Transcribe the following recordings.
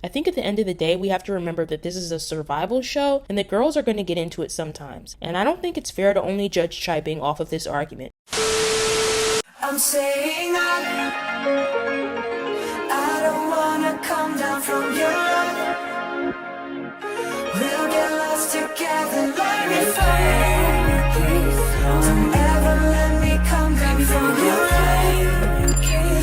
I think at the end of the day, we have to remember that this is a survival show and that girls are going to get into it sometimes. And I don't think it's fair to only judge Chaibing off of this argument. I'm saying I don't wanna come down from your love. We'll get lost together like we fly. Don't ever let me come down from your love.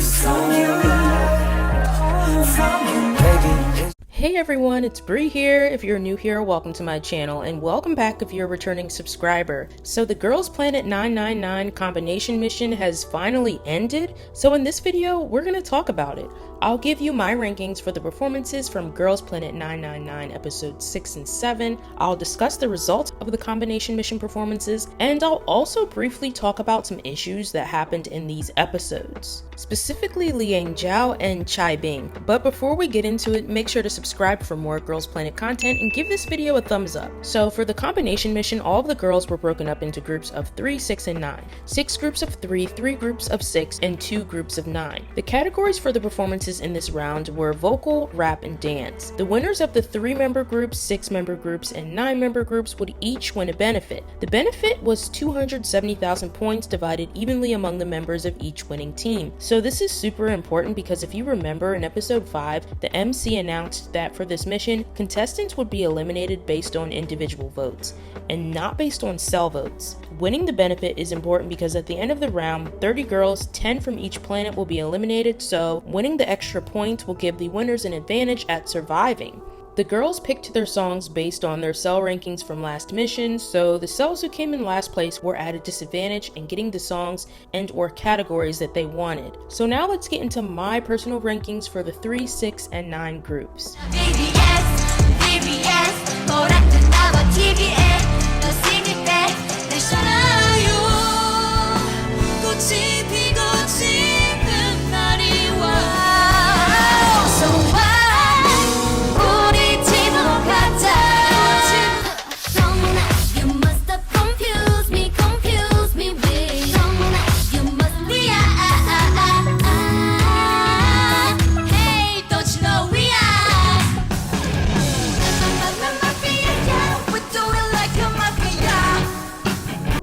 From your love. From your baby. Hey everyone, it's Bree here. If you're new here, welcome to my channel, and welcome back if you're a returning subscriber. So the Girls Planet 999 combination mission has finally ended, so in this video, we're going to talk about it. I'll give you my rankings for the performances from Girls Planet 999 episodes 6 and 7, I'll discuss the results of the combination mission performances, and I'll also briefly talk about some issues that happened in these episodes. Specifically Liang Zhao and Chaibing. But before we get into it, make sure to subscribe for more Girls Planet content and give this video a thumbs up. So for the combination mission, all of the girls were broken up into groups of 3, 6, and 9. 6 groups of 3, 3 groups of 6, and 2 groups of 9. The categories for the performances in this round were vocal, rap, and dance. The winners of the 3-member groups, 6-member groups, and 9-member groups would each win a benefit. The benefit was 270,000 points divided evenly among the members of each winning team. So this is super important because if you remember in episode 5, the MC announced that for this mission, contestants would be eliminated based on individual votes and not based on cell votes. Winning the benefit is important because at the end of the round, 30 girls, 10 from each planet will be eliminated, so winning the extra points will give the winners an advantage at surviving. The girls picked their songs based on their cell rankings from last mission, so the cells who came in last place were at a disadvantage in getting the songs and or categories that they wanted. So now let's get into my personal rankings for the 3, 6, and 9 groups.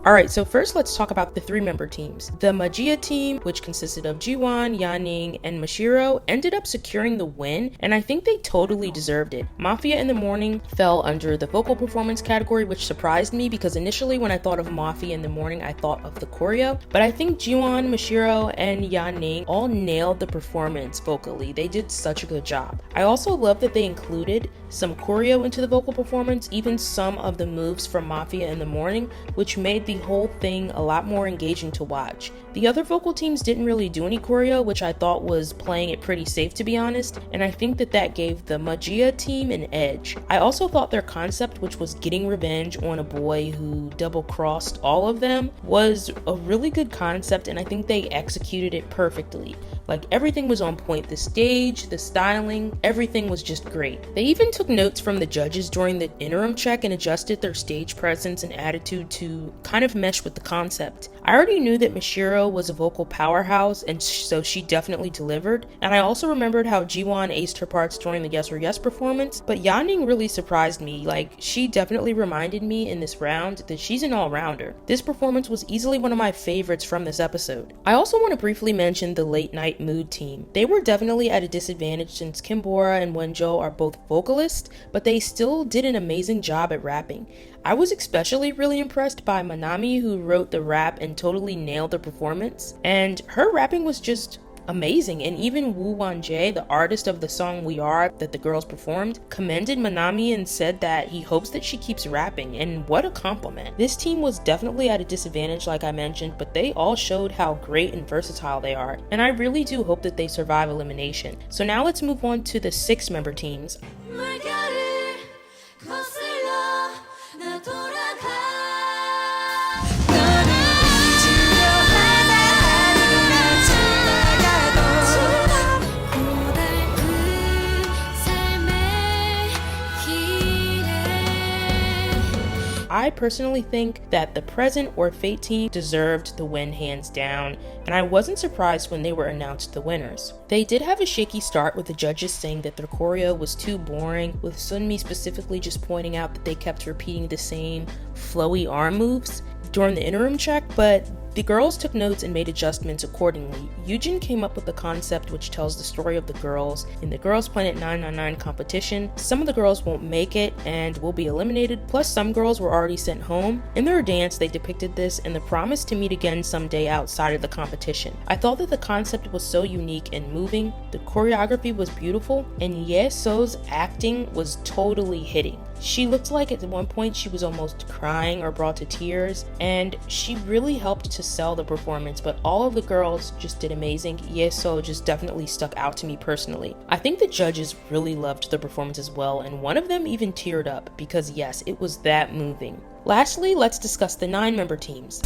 Alright, so first let's talk about the 3-member teams. The ｍедиа team, which consisted of Jiwon, Yaning, and Mashiro, ended up securing the win, and I think they totally deserved it. Mafia in the Morning fell under the vocal performance category, which surprised me because initially when I thought of Mafia in the Morning, I thought of the choreo, but I think Jiwon, Mashiro, and Yaning all nailed the performance vocally. They did such a good job. I also love that they included some choreo into the vocal performance, even some of the moves from Mafia in the Morning, which made the whole thing a lot more engaging to watch. The other vocal teams didn't really do any choreo, which I thought was playing it pretty safe to be honest, and I think that gave the ｍедиа team an edge. I also thought their concept, which was getting revenge on a boy who double-crossed all of them, was a really good concept, and I think they executed it perfectly. Like, everything was on point. The stage, the styling, everything was just great. They even took notes from the judges during the interim check and adjusted their stage presence and attitude to kind of mesh with the concept. I already knew that Mashiro was a vocal powerhouse, and so she definitely delivered, and I also remembered how Jiwon aced her parts during the Yes or Yes performance, but Yaning really surprised me. Like, she definitely reminded me in this round that she's an all-rounder. This performance was easily one of my favorites from this episode. I also want to briefly mention the Late Night Mood team. They were definitely at a disadvantage since Kim Bora and Wonjo are both vocalists, but they still did an amazing job at rapping. I was especially really impressed by Manami, who wrote the rap and totally nailed the performance, and her rapping was just amazing. And even Woo Won-jae, the artist of the song We Are that the girls performed, commended Manami and said that he hopes that she keeps rapping, and what a compliment. This team was definitely at a disadvantage like I mentioned, but they all showed how great and versatile they are, and I really do hope that they survive elimination. So now let's move on to the 6-member teams. I personally think that the present or fate team deserved the win hands down, and I wasn't surprised when they were announced the winners. They did have a shaky start with the judges saying that their choreo was too boring, with Sunmi specifically just pointing out that they kept repeating the same flowy arm moves during the interim check, but the girls took notes and made adjustments accordingly. Yujin came up with the concept which tells the story of the girls in the Girls Planet 999 competition. Some of the girls won't make it and will be eliminated, plus some girls were already sent home. In their dance, they depicted this and the promise to meet again someday outside of the competition. I thought that the concept was so unique and moving, the choreography was beautiful, and Ye So's acting was totally hitting. She looked like at one point she was almost crying or brought to tears, and she really helped to sell the performance, but all of the girls just did amazing. Ye So just definitely stuck out to me personally. I think the judges really loved the performance as well, and one of them even teared up because yes, it was that moving. Lastly, let's discuss the 9-member teams.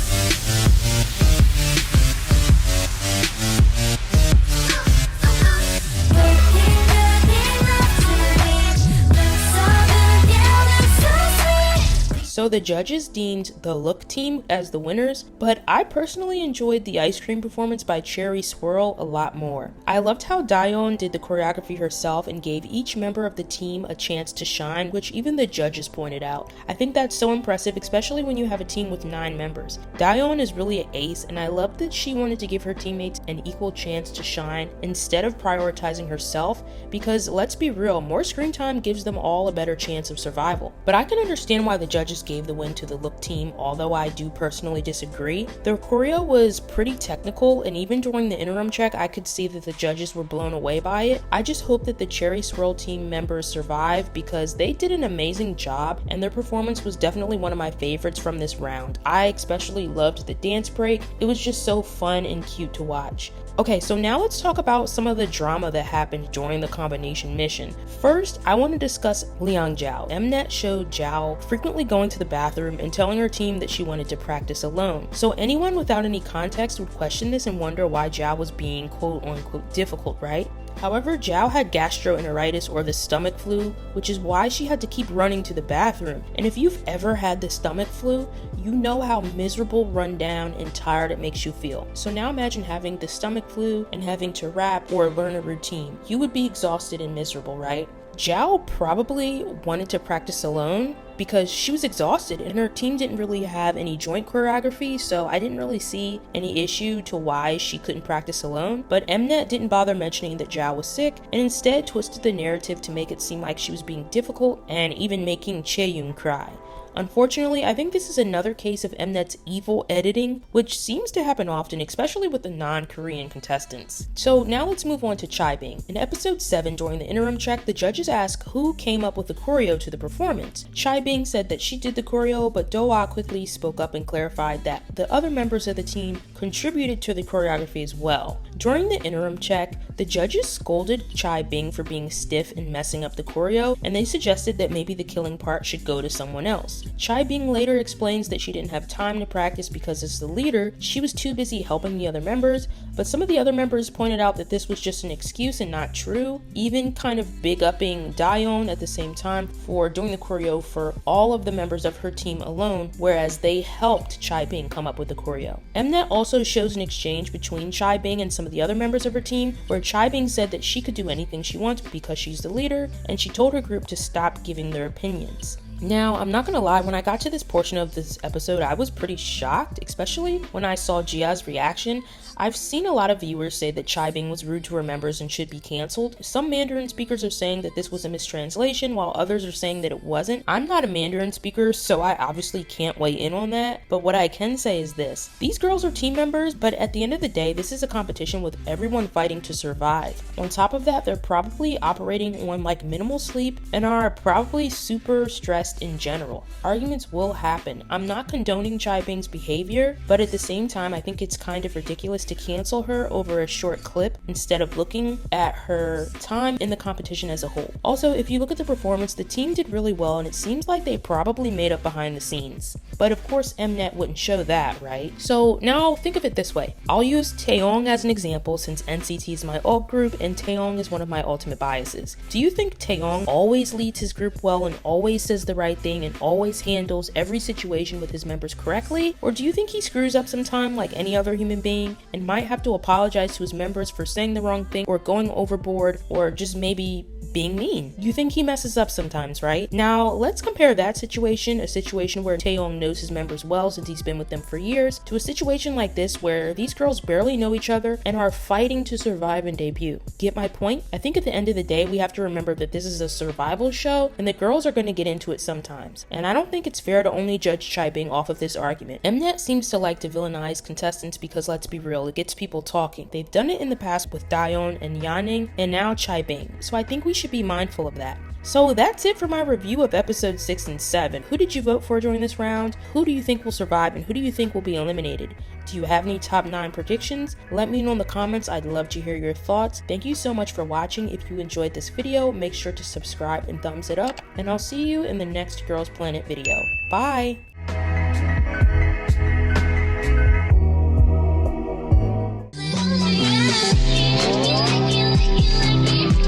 So the judges deemed the Look team as the winners, but I personally enjoyed the ice cream performance by Cherry Swirl a lot more. I loved how Dayeon did the choreography herself and gave each member of the team a chance to shine, which even the judges pointed out. I think that's so impressive, especially when you have a team with 9 members. Dayeon is really an ace, and I love that she wanted to give her teammates an equal chance to shine instead of prioritizing herself, because let's be real, more screen time gives them all a better chance of survival. But I can understand why the judges gave the win to the Look team, although I do personally disagree. Their choreo was pretty technical, and even during the interim check I could see that the judges were blown away by it. I just hope that the Cherry Swirl team members survive because they did an amazing job and their performance was definitely one of my favorites from this round. I especially loved the dance break. It was just so fun and cute to watch. Okay, so now let's talk about some of the drama that happened during the combination mission. First, I want to discuss Liang Zhao. Mnet showed Zhao frequently going to the bathroom and telling her team that she wanted to practice alone. So anyone without any context would question this and wonder why Zhao was being quote-unquote difficult, right? However, Zhao had gastroenteritis or the stomach flu, which is why she had to keep running to the bathroom. And if you've ever had the stomach flu, you know how miserable, run down, and tired it makes you feel. So now imagine having the stomach flu and having to rap or learn a routine. You would be exhausted and miserable, right? Zhao probably wanted to practice alone because she was exhausted and her team didn't really have any joint choreography, so I didn't really see any issue to why she couldn't practice alone. But Mnet didn't bother mentioning that Zhao was sick and instead twisted the narrative to make it seem like she was being difficult and even making Chaeyoung cry. Unfortunately, I think this is another case of Mnet's evil editing, which seems to happen often, especially with the non-Korean contestants. So now let's move on to Chaibing. In episode 7, during the interim check, the judges asked who came up with the choreo to the performance. Chaibing said that she did the choreo, but Do-ah quickly spoke up and clarified that the other members of the team contributed to the choreography as well. During the interim check, the judges scolded Chaibing for being stiff and messing up the choreo, and they suggested that maybe the killing part should go to someone else. Chaibing later explains that she didn't have time to practice because as the leader, she was too busy helping the other members, but some of the other members pointed out that this was just an excuse and not true, even kind of big-upping Dayeon at the same time for doing the choreo for all of the members of her team alone, whereas they helped Chaibing come up with the choreo. Mnet also shows an exchange between Chaibing and some of the other members of her team, where Chaibing said that she could do anything she wants because she's the leader, and she told her group to stop giving their opinions. Now, I'm not gonna lie, when I got to this portion of this episode, I was pretty shocked, especially when I saw Jia's reaction. I've seen a lot of viewers say that Chaibing was rude to her members and should be cancelled. Some Mandarin speakers are saying that this was a mistranslation, while others are saying that it wasn't. I'm not a Mandarin speaker, so I obviously can't weigh in on that, but what I can say is this. These girls are team members, but at the end of the day, this is a competition with everyone fighting to survive. On top of that, they're probably operating on like minimal sleep and are probably super stressed in general. Arguments will happen. I'm not condoning Chaibing's behavior, but at the same time, I think it's kind of ridiculous to cancel her over a short clip instead of looking at her time in the competition as a whole. Also, if you look at the performance, the team did really well and it seems like they probably made up behind the scenes. But of course, Mnet wouldn't show that, right? So now think of it this way. I'll use Taeyong as an example since NCT is my alt group and Taeyong is one of my ultimate biases. Do you think Taeyong always leads his group well and always says the right thing and always handles every situation with his members correctly? Or do you think he screws up sometime like any other human being and might have to apologize to his members for saying the wrong thing or going overboard or just maybe being mean? You think he messes up sometimes, right? Now, let's compare that situation, a situation where Taeyong knows his members well since he's been with them for years, to a situation like this where these girls barely know each other and are fighting to survive and debut. Get my point? I think at the end of the day, we have to remember that this is a survival show and the girls are going to get into it sometimes. And I don't think it's fair to only judge Chaibing off of this argument. Mnet seems to like to villainize contestants because, let's be real, it gets people talking. They've done it in the past with Daeon and Yaning and now Chaibing. So I think we should be mindful of that. So that's it for my review of episodes 6 and 7. Who did you vote for during this round? Who do you think will survive and who do you think will be eliminated? Do you have any top 9 predictions? Let me know in the comments. I'd love to hear your thoughts. Thank you so much for watching. If you enjoyed this video, make sure to subscribe and thumbs it up. And I'll see you in the next Girls Planet video. Bye!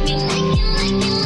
You like it,